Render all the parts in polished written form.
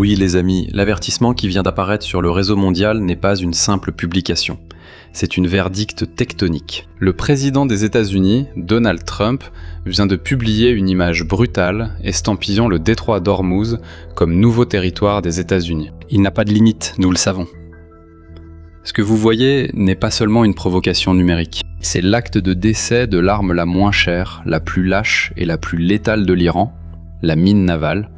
Oui les amis, l'avertissement qui vient d'apparaître sur le réseau mondial n'est pas une simple publication. C'est une verdict tectonique. Le président des États-Unis, Donald Trump, vient de publier une image brutale estampillant le détroit d'Ormuz comme nouveau territoire des États-Unis. Il n'a pas de limite, nous le savons. Ce que vous voyez n'est pas seulement une provocation numérique. C'est l'acte de décès de l'arme la moins chère, la plus lâche et la plus létale de l'Iran, la mine navale,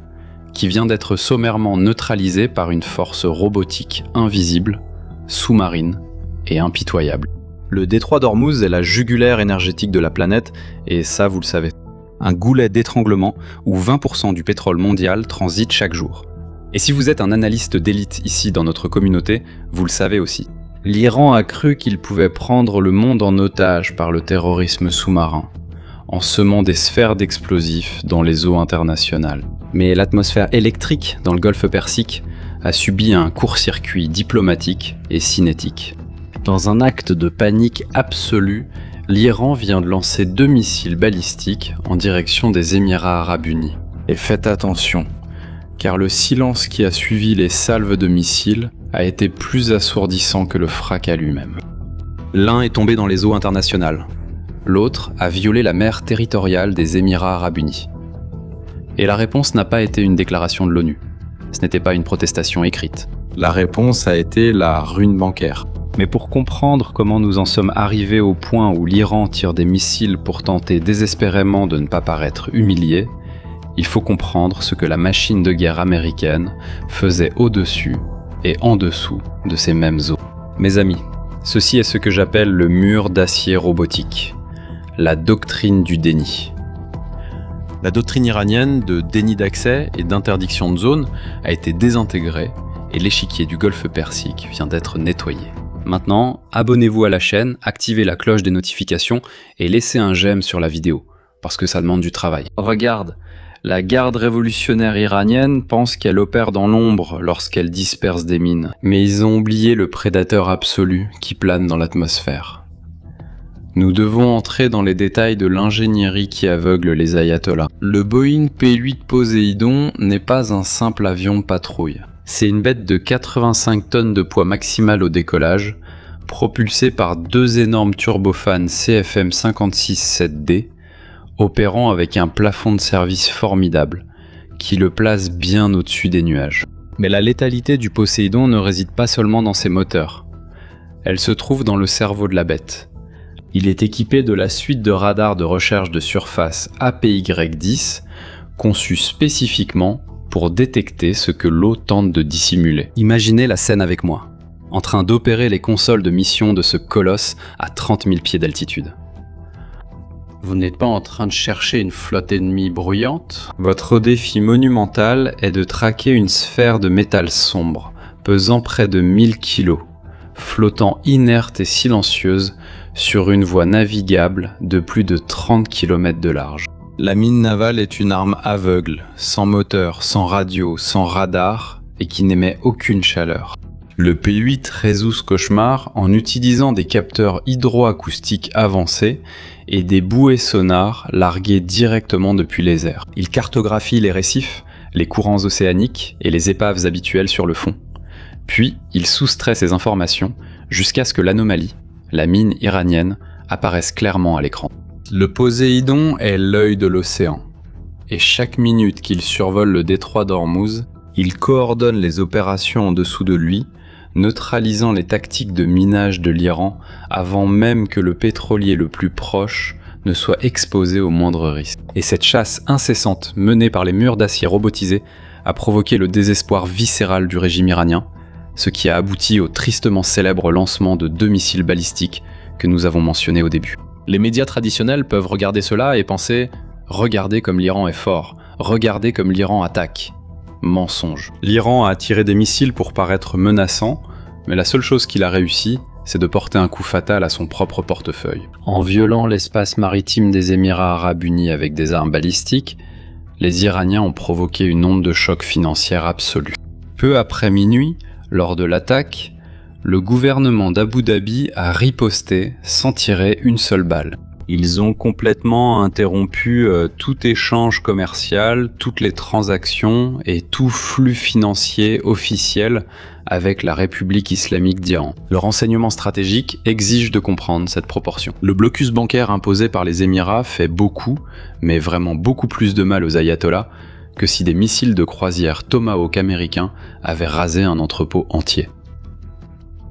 qui vient d'être sommairement neutralisée par une force robotique invisible, sous-marine et impitoyable. Le détroit d'Ormuz est la jugulaire énergétique de la planète, et ça vous le savez. Un goulet d'étranglement où 20% du pétrole mondial transite chaque jour. Et si vous êtes un analyste d'élite ici dans notre communauté, vous le savez aussi. L'Iran a cru qu'il pouvait prendre le monde en otage par le terrorisme sous-marin, en semant des sphères d'explosifs dans les eaux internationales. Mais l'atmosphère électrique dans le golfe Persique a subi un court-circuit diplomatique et cinétique. Dans un acte de panique absolue, l'Iran vient de lancer 2 missiles balistiques en direction des Émirats arabes unis. Et faites attention, car le silence qui a suivi les salves de missiles a été plus assourdissant que le fracas lui-même. L'un est tombé dans les eaux internationales, l'autre a violé la mer territoriale des Émirats arabes unis. Et la réponse n'a pas été une déclaration de l'ONU, ce n'était pas une protestation écrite. La réponse a été la ruine bancaire. Mais pour comprendre comment nous en sommes arrivés au point où l'Iran tire des missiles pour tenter désespérément de ne pas paraître humilié, il faut comprendre ce que la machine de guerre américaine faisait au-dessus et en dessous de ces mêmes eaux. Mes amis, ceci est ce que j'appelle le mur d'acier robotique, la doctrine du déni. La doctrine iranienne de déni d'accès et d'interdiction de zone a été désintégrée et l'échiquier du golfe Persique vient d'être nettoyé. Maintenant, abonnez-vous à la chaîne, activez la cloche des notifications et laissez un j'aime sur la vidéo, parce que ça demande du travail. Regarde, la garde révolutionnaire iranienne pense qu'elle opère dans l'ombre lorsqu'elle disperse des mines. Mais ils ont oublié le prédateur absolu qui plane dans l'atmosphère. Nous devons entrer dans les détails de l'ingénierie qui aveugle les ayatollahs. Le Boeing P-8 Poséidon n'est pas un simple avion de patrouille. C'est une bête de 85 tonnes de poids maximal au décollage, propulsée par 2 énormes turbofans CFM56-7D, opérant avec un plafond de service formidable, qui le place bien au-dessus des nuages. Mais la létalité du Poséidon ne réside pas seulement dans ses moteurs. Elle se trouve dans le cerveau de la bête. Il est équipé de la suite de radars de recherche de surface APY-10, conçue spécifiquement pour détecter ce que l'eau tente de dissimuler. Imaginez la scène avec moi, en train d'opérer les consoles de mission de ce colosse à 30 000 pieds d'altitude. Vous n'êtes pas en train de chercher une flotte ennemie bruyante? Votre défi monumental est de traquer une sphère de métal sombre, pesant près de 1000 kg, flottant inerte et silencieuse sur une voie navigable de plus de 30 km de large. La mine navale est une arme aveugle, sans moteur, sans radio, sans radar et qui n'émet aucune chaleur. Le P-8 résout ce cauchemar en utilisant des capteurs hydroacoustiques avancés et des bouées sonars larguées directement depuis les airs. Il cartographie les récifs, les courants océaniques et les épaves habituelles sur le fond. Puis, il soustrait ces informations jusqu'à ce que l'anomalie, la mine iranienne, apparaisse clairement à l'écran. Le Poséidon est l'œil de l'océan, et chaque minute qu'il survole le détroit d'Ormuz, il coordonne les opérations en dessous de lui, neutralisant les tactiques de minage de l'Iran avant même que le pétrolier le plus proche ne soit exposé au moindre risque. Et cette chasse incessante menée par les murs d'acier robotisés a provoqué le désespoir viscéral du régime iranien, ce qui a abouti au tristement célèbre lancement de 2 missiles balistiques que nous avons mentionnés au début. Les médias traditionnels peuvent regarder cela et penser « Regardez comme l'Iran est fort, regardez comme l'Iran attaque ». Mensonge. L'Iran a tiré des missiles pour paraître menaçant, mais la seule chose qu'il a réussi, c'est de porter un coup fatal à son propre portefeuille. En violant l'espace maritime des Émirats arabes unis avec des armes balistiques, les Iraniens ont provoqué une onde de choc financière absolue. Peu après minuit, lors de l'attaque, le gouvernement d'Abu Dhabi a riposté sans tirer une seule balle. Ils ont complètement interrompu tout échange commercial, toutes les transactions et tout flux financier officiel avec la République islamique d'Iran. Le renseignement stratégique exige de comprendre cette proportion. Le blocus bancaire imposé par les Émirats fait beaucoup, mais vraiment beaucoup plus de mal aux ayatollahs que si des missiles de croisière Tomahawk américains avaient rasé un entrepôt entier.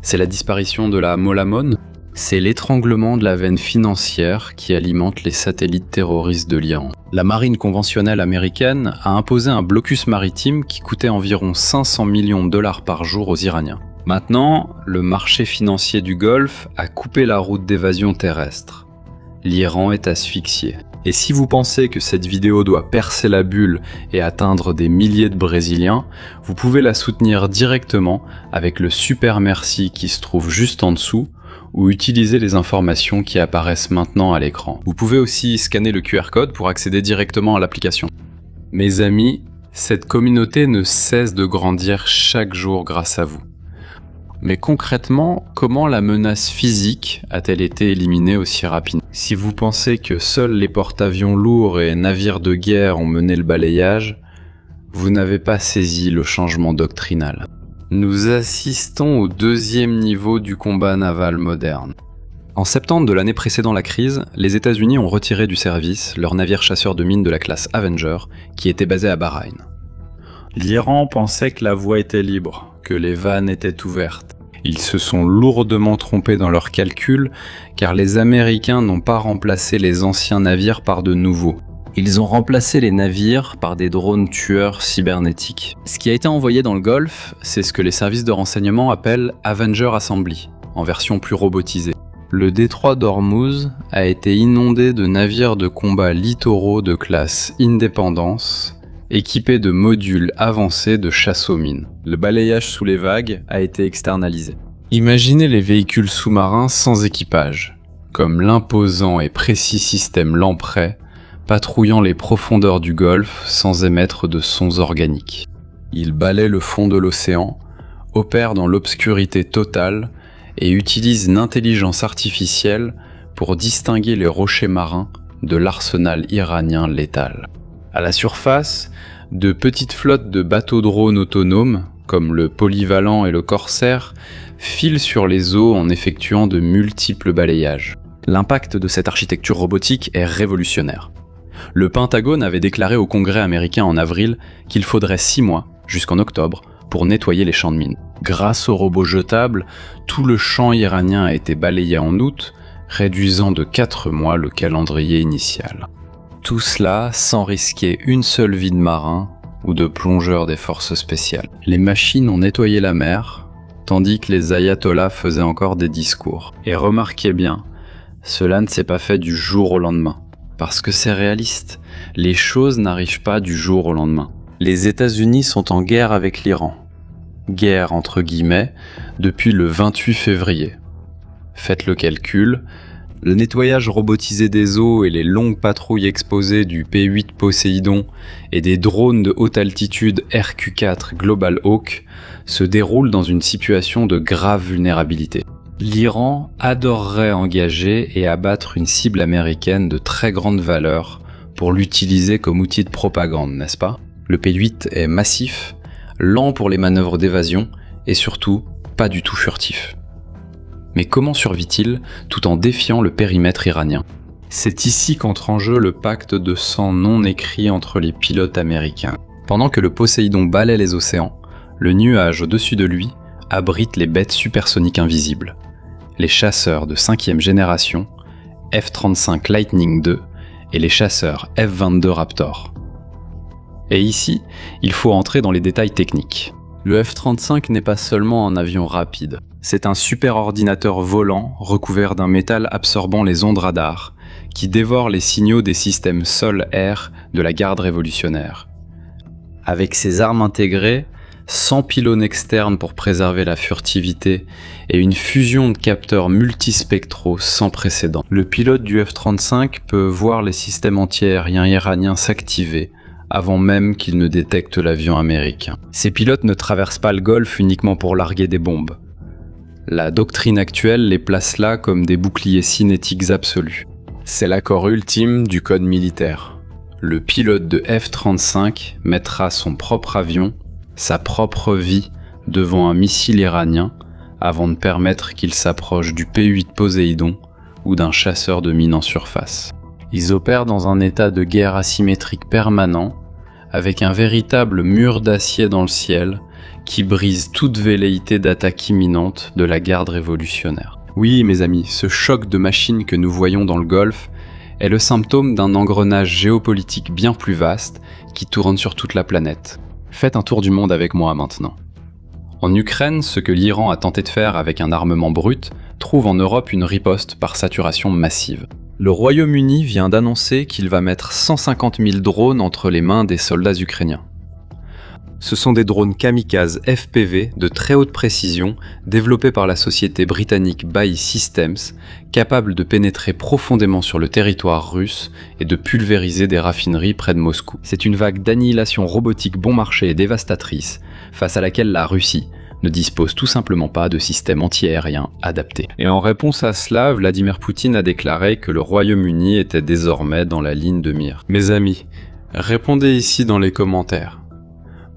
C'est la disparition de la Molamon, c'est l'étranglement de la veine financière qui alimente les satellites terroristes de l'Iran. La marine conventionnelle américaine a imposé un blocus maritime qui coûtait environ 500 millions de dollars par jour aux Iraniens. Maintenant, le marché financier du Golfe a coupé la route d'évasion terrestre. L'Iran est asphyxié. Et si vous pensez que cette vidéo doit percer la bulle et atteindre des milliers de Brésiliens, vous pouvez la soutenir directement avec le super merci qui se trouve juste en dessous, ou utiliser les informations qui apparaissent maintenant à l'écran. Vous pouvez aussi scanner le QR code pour accéder directement à l'application. Mes amis, cette communauté ne cesse de grandir chaque jour grâce à vous. Mais concrètement, comment la menace physique a-t-elle été éliminée aussi rapidement ? Si vous pensez que seuls les porte-avions lourds et navires de guerre ont mené le balayage, vous n'avez pas saisi le changement doctrinal. Nous assistons au deuxième niveau du combat naval moderne. En septembre de l'année précédant la crise, les États-Unis ont retiré du service leur navire chasseur de mines de la classe Avenger, qui était basé à Bahreïn. L'Iran pensait que la voie était libre, que les vannes étaient ouvertes. Ils se sont lourdement trompés dans leurs calculs, car les Américains n'ont pas remplacé les anciens navires par de nouveaux. Ils ont remplacé les navires par des drones tueurs cybernétiques. Ce qui a été envoyé dans le Golfe, c'est ce que les services de renseignement appellent Avenger Assembly, en version plus robotisée. Le détroit d'Ormuz a été inondé de navires de combat littoraux de classe Indépendance, équipés de modules avancés de chasse aux mines. Le balayage sous les vagues a été externalisé. Imaginez les véhicules sous-marins sans équipage, comme l'imposant et précis système Lamprey, patrouillant les profondeurs du Golfe sans émettre de sons organiques. Ils balaient le fond de l'océan, opèrent dans l'obscurité totale et utilisent l'intelligence artificielle pour distinguer les rochers marins de l'arsenal iranien létal. À la surface, de petites flottes de bateaux-drones autonomes, comme le Polyvalent et le Corsair, filent sur les eaux en effectuant de multiples balayages. L'impact de cette architecture robotique est révolutionnaire. Le Pentagone avait déclaré au Congrès américain en avril qu'il faudrait 6 mois, jusqu'en octobre, pour nettoyer les champs de mines. Grâce aux robots jetables, tout le champ iranien a été balayé en août, réduisant de 4 mois le calendrier initial. Tout cela sans risquer une seule vie de marin ou de plongeur des forces spéciales. Les machines ont nettoyé la mer, tandis que les ayatollahs faisaient encore des discours. Et remarquez bien, cela ne s'est pas fait du jour au lendemain. Parce que c'est réaliste, les choses n'arrivent pas du jour au lendemain. Les États-Unis sont en guerre avec l'Iran. Guerre entre guillemets, depuis le 28 février. Faites le calcul, le nettoyage robotisé des eaux et les longues patrouilles exposées du P-8 Poséidon et des drones de haute altitude RQ-4 Global Hawk se déroulent dans une situation de grave vulnérabilité. L'Iran adorerait engager et abattre une cible américaine de très grande valeur pour l'utiliser comme outil de propagande, n'est-ce pas ? Le P-8 est massif, lent pour les manœuvres d'évasion et surtout pas du tout furtif. Mais comment survit-il tout en défiant le périmètre iranien ? C'est ici qu'entre en jeu le pacte de sang non écrit entre les pilotes américains. Pendant que le Poséidon balaie les océans, le nuage au-dessus de lui abrite les bêtes supersoniques invisibles. Les chasseurs de 5e génération, F-35 Lightning II et les chasseurs F-22 Raptor. Et ici, il faut entrer dans les détails techniques. Le F-35 n'est pas seulement un avion rapide, c'est un superordinateur volant recouvert d'un métal absorbant les ondes radar, qui dévore les signaux des systèmes sol-air de la garde révolutionnaire. Avec ses armes intégrées, 100 pylônes externes pour préserver la furtivité et une fusion de capteurs multispectraux sans précédent. Le pilote du F-35 peut voir les systèmes anti-aériens iraniens s'activer avant même qu'il ne détecte l'avion américain. Ces pilotes ne traversent pas le Golfe uniquement pour larguer des bombes. La doctrine actuelle les place là comme des boucliers cinétiques absolus. C'est l'accord ultime du code militaire. Le pilote de F-35 mettra son propre avion, sa propre vie, devant un missile iranien avant de permettre qu'il s'approche du P-8 Poséidon ou d'un chasseur de mines en surface. Ils opèrent dans un état de guerre asymétrique permanent, avec un véritable mur d'acier dans le ciel qui brise toute velléité d'attaque imminente de la garde révolutionnaire. Oui, mes amis, ce choc de machines que nous voyons dans le Golfe est le symptôme d'un engrenage géopolitique bien plus vaste qui tourne sur toute la planète. Faites un tour du monde avec moi maintenant. En Ukraine, ce que l'Iran a tenté de faire avec un armement brut trouve en Europe une riposte par saturation massive. Le Royaume-Uni vient d'annoncer qu'il va mettre 150 000 drones entre les mains des soldats ukrainiens. Ce sont des drones kamikazes FPV de très haute précision développés par la société britannique BAE Systems, capables de pénétrer profondément sur le territoire russe et de pulvériser des raffineries près de Moscou. C'est une vague d'annihilation robotique bon marché et dévastatrice, face à laquelle la Russie ne dispose tout simplement pas de système anti-aérien adapté. Et en réponse à cela, Vladimir Poutine a déclaré que le Royaume-Uni était désormais dans la ligne de mire. Mes amis, répondez ici dans les commentaires.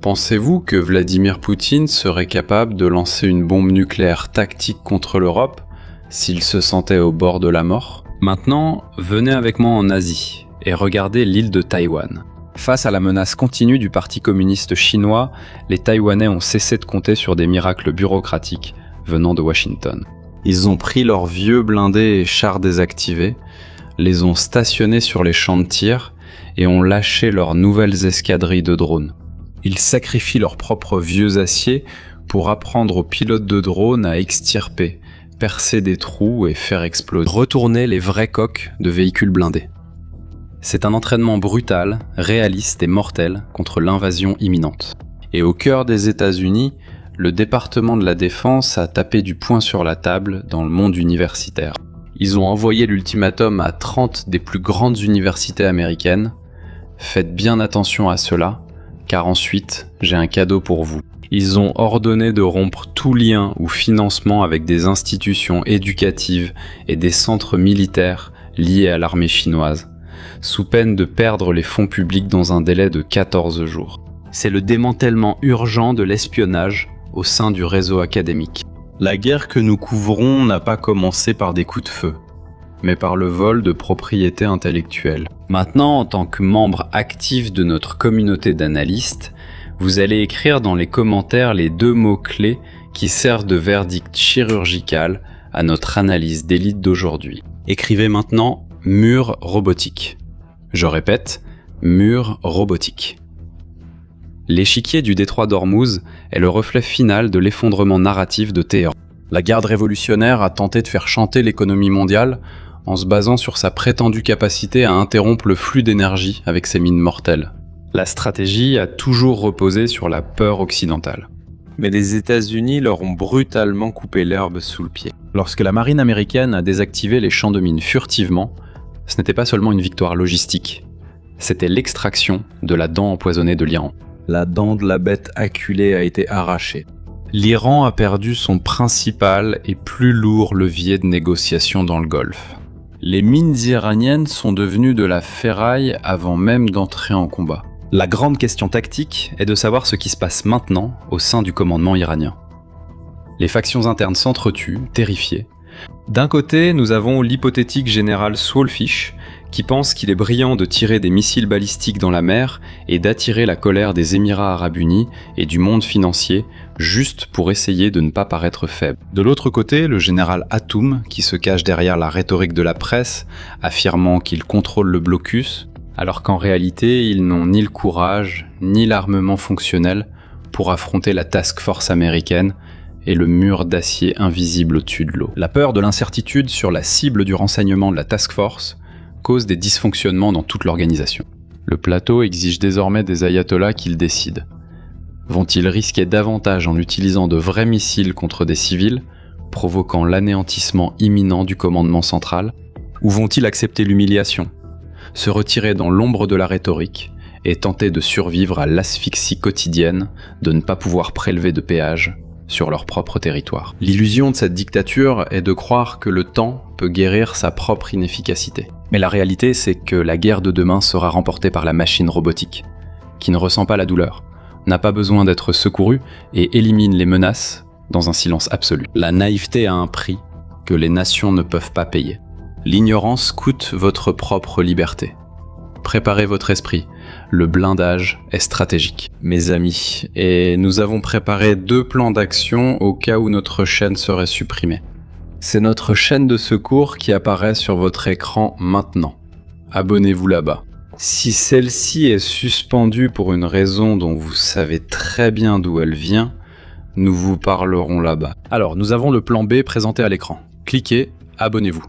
Pensez-vous que Vladimir Poutine serait capable de lancer une bombe nucléaire tactique contre l'Europe s'il se sentait au bord de la mort? Maintenant, venez avec moi en Asie et regardez l'île de Taïwan. Face à la menace continue du Parti communiste chinois, les Taïwanais ont cessé de compter sur des miracles bureaucratiques venant de Washington. Ils ont pris leurs vieux blindés et chars désactivés, les ont stationnés sur les champs de tir et ont lâché leurs nouvelles escadrilles de drones. Ils sacrifient leurs propres vieux aciers pour apprendre aux pilotes de drones à extirper, percer des trous et faire exploser, retourner les vrais coques de véhicules blindés. C'est un entraînement brutal, réaliste et mortel contre l'invasion imminente. Et au cœur des États-Unis, le département de la Défense a tapé du poing sur la table dans le monde universitaire. Ils ont envoyé l'ultimatum à 30 des plus grandes universités américaines. Faites bien attention à cela, car ensuite, j'ai un cadeau pour vous. Ils ont ordonné de rompre tout lien ou financement avec des institutions éducatives et des centres militaires liés à l'armée chinoise, sous peine de perdre les fonds publics dans un délai de 14 jours. C'est le démantèlement urgent de l'espionnage au sein du réseau académique. La guerre que nous couvrons n'a pas commencé par des coups de feu, mais par le vol de propriété intellectuelle. Maintenant, en tant que membre actif de notre communauté d'analystes, vous allez écrire dans les commentaires les 2 mots-clés qui servent de verdict chirurgical à notre analyse d'élite d'aujourd'hui. Écrivez maintenant « mur robotique ». Je répète, « mur robotique ». L'échiquier du détroit d'Ormuz est le reflet final de l'effondrement narratif de Téhéran. La garde révolutionnaire a tenté de faire chanter l'économie mondiale en se basant sur sa prétendue capacité à interrompre le flux d'énergie avec ses mines mortelles. La stratégie a toujours reposé sur la peur occidentale. Mais les États-Unis leur ont brutalement coupé l'herbe sous le pied. Lorsque la marine américaine a désactivé les champs de mines furtivement, ce n'était pas seulement une victoire logistique, c'était l'extraction de la dent empoisonnée de l'Iran. La dent de la bête acculée a été arrachée. L'Iran a perdu son principal et plus lourd levier de négociation dans le Golfe. Les mines iraniennes sont devenues de la ferraille avant même d'entrer en combat. La grande question tactique est de savoir ce qui se passe maintenant au sein du commandement iranien. Les factions internes s'entretuent, terrifiées. D'un côté, nous avons l'hypothétique général Swordfish, qui pense qu'il est brillant de tirer des missiles balistiques dans la mer et d'attirer la colère des Émirats arabes unis et du monde financier, juste pour essayer de ne pas paraître faible. De l'autre côté, le général Hatoum, qui se cache derrière la rhétorique de la presse, affirmant qu'il contrôle le blocus, alors qu'en réalité, ils n'ont ni le courage, ni l'armement fonctionnel pour affronter la task force américaine et le mur d'acier invisible au-dessus de l'eau. La peur de l'incertitude sur la cible du renseignement de la task force cause des dysfonctionnements dans toute l'organisation. Le plateau exige désormais des ayatollahs qu'ils décident. Vont-ils risquer davantage en utilisant de vrais missiles contre des civils, provoquant l'anéantissement imminent du commandement central, ou vont-ils accepter l'humiliation, se retirer dans l'ombre de la rhétorique et tenter de survivre à l'asphyxie quotidienne de ne pas pouvoir prélever de péage sur leur propre territoire? L'illusion de cette dictature est de croire que le temps peut guérir sa propre inefficacité. Mais la réalité, c'est que la guerre de demain sera remportée par la machine robotique, qui ne ressent pas la douleur, n'a pas besoin d'être secourue et élimine les menaces dans un silence absolu. La naïveté a un prix que les nations ne peuvent pas payer. L'ignorance coûte votre propre liberté. Préparez votre esprit, le blindage est stratégique. Mes amis, et nous avons préparé 2 plans d'action au cas où notre chaîne serait supprimée. C'est notre chaîne de secours qui apparaît sur votre écran maintenant. Abonnez-vous là-bas. Si celle-ci est suspendue pour une raison dont vous savez très bien d'où elle vient, nous vous parlerons là-bas. Alors, nous avons le plan B présenté à l'écran. Cliquez, abonnez-vous.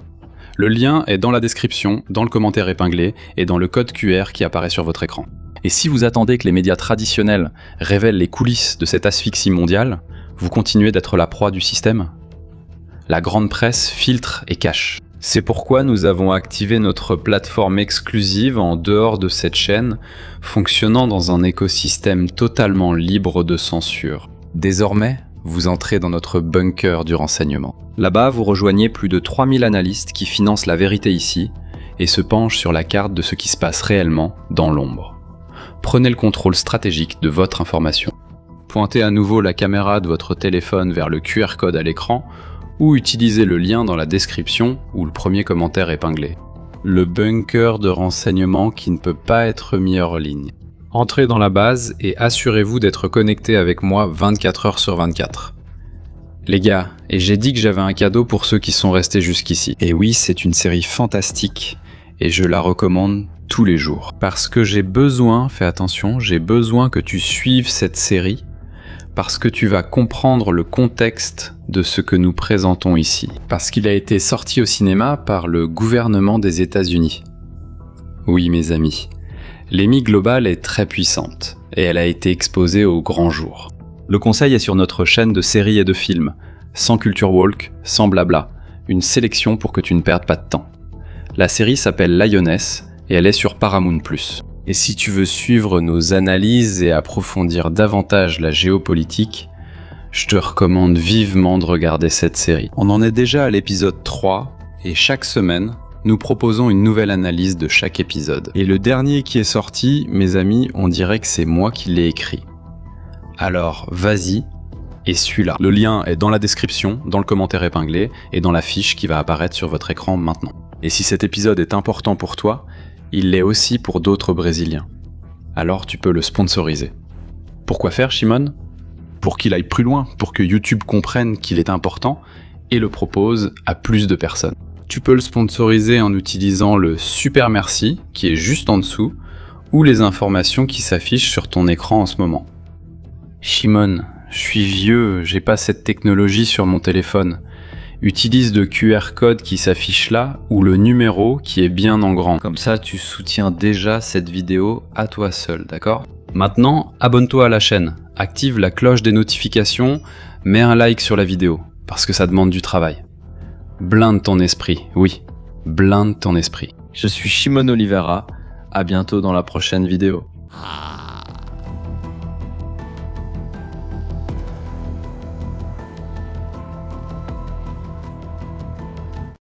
Le lien est dans la description, dans le commentaire épinglé et dans le code QR qui apparaît sur votre écran. Et si vous attendez que les médias traditionnels révèlent les coulisses de cette asphyxie mondiale, vous continuez d'être la proie du système ? La grande presse filtre et cache. C'est pourquoi nous avons activé notre plateforme exclusive en dehors de cette chaîne, fonctionnant dans un écosystème totalement libre de censure. Désormais, vous entrez dans notre bunker du renseignement. Là-bas, vous rejoignez plus de 3000 analystes qui financent la vérité ici et se penchent sur la carte de ce qui se passe réellement dans l'ombre. Prenez le contrôle stratégique de votre information. Pointez à nouveau la caméra de votre téléphone vers le QR code à l'écran ou utilisez le lien dans la description ou le premier commentaire épinglé. Le bunker de renseignement qui ne peut pas être mis hors ligne. Entrez dans la base et assurez-vous d'être connecté avec moi 24 heures sur 24. Les gars, et j'ai dit que j'avais un cadeau pour ceux qui sont restés jusqu'ici. Et oui, c'est une série fantastique et je la recommande tous les jours. Parce que j'ai besoin, fais attention, j'ai besoin que tu suives cette série parce que tu vas comprendre le contexte de ce que nous présentons ici. Parce qu'il a été sorti au cinéma par le gouvernement des États-Unis. Oui, mes amis, l'EMI globale est très puissante et elle a été exposée au grand jour. Le conseil est sur notre chaîne de séries et de films, sans culture woke, sans blabla, une sélection pour que tu ne perdes pas de temps. La série s'appelle Lioness et elle est sur Paramount+. Et si tu veux suivre nos analyses et approfondir davantage la géopolitique, je te recommande vivement de regarder cette série. On en est déjà à l'épisode 3 et chaque semaine, nous proposons une nouvelle analyse de chaque épisode. Et le dernier qui est sorti, mes amis, on dirait que c'est moi qui l'ai écrit. Alors, vas-y et suis-la. Le lien est dans la description, dans le commentaire épinglé et dans la fiche qui va apparaître sur votre écran maintenant. Et si cet épisode est important pour toi, il l'est aussi pour d'autres Brésiliens. Alors tu peux le sponsoriser. Pourquoi faire, Shimon ? Pour qu'il aille plus loin, pour que YouTube comprenne qu'il est important et le propose à plus de personnes. Tu peux le sponsoriser en utilisant le super merci qui est juste en dessous ou les informations qui s'affichent sur ton écran en ce moment. Shimon, je suis vieux, j'ai pas cette technologie sur mon téléphone. Utilise le QR code qui s'affiche là ou le numéro qui est bien en grand. Comme ça, tu soutiens déjà cette vidéo à toi seul, d'accord ? Maintenant, abonne-toi à la chaîne, active la cloche des notifications, mets un like sur la vidéo, parce que ça demande du travail. Blinde ton esprit, oui, blinde ton esprit. Je suis Shimon Oliveira, à bientôt dans la prochaine vidéo.